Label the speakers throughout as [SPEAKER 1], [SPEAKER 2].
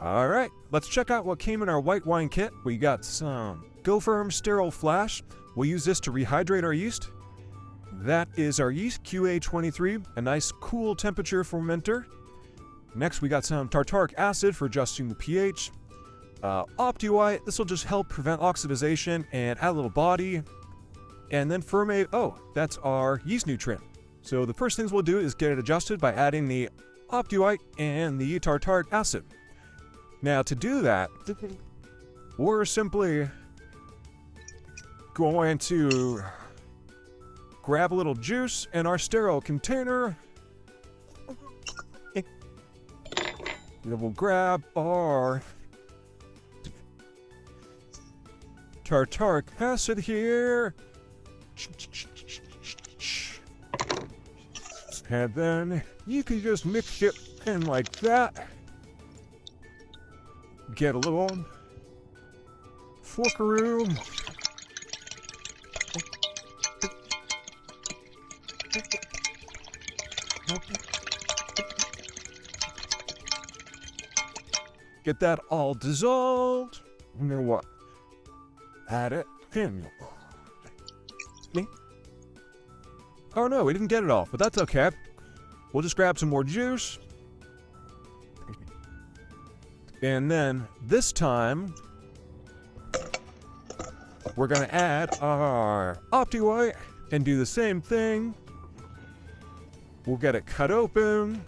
[SPEAKER 1] Alright, let's check out what came in our white wine kit. We got some Go Firm Sterile Flash. We'll use this to rehydrate our yeast. That is our yeast, QA23, a nice cool temperature fermenter. Next, we got some tartaric acid for adjusting the pH. OptiWhite, this will just help prevent oxidization and add a little body. And then Fermate, oh, that's our yeast nutrient. So the first things we'll do is get it adjusted by adding the OptiWhite and the tartaric acid. Now to do that, we're simply going to grab a little juice in our sterile container. Then we'll grab our tartaric acid here. And then you can just mix it in like that. Get a little forkaroo. Get that all dissolved. And then what? Add it in. Oh no, we didn't get it all, but that's okay. We'll just grab some more juice. And then this time, we're gonna add our OptiWhite and do the same thing. We'll get it cut open.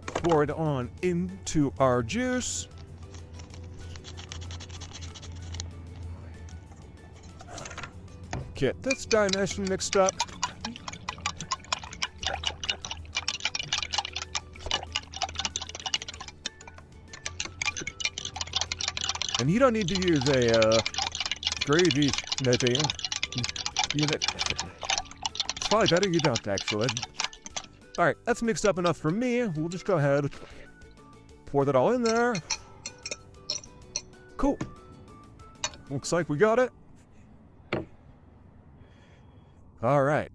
[SPEAKER 1] Pour it on into our juice. Get this guy nice and mixed up. And you don't need to use a gravy netting unit. It's probably better you don't, actually. Alright, that's mixed up enough for me. We'll just go ahead, pour that all in there. Cool. Looks like we got it. Alright.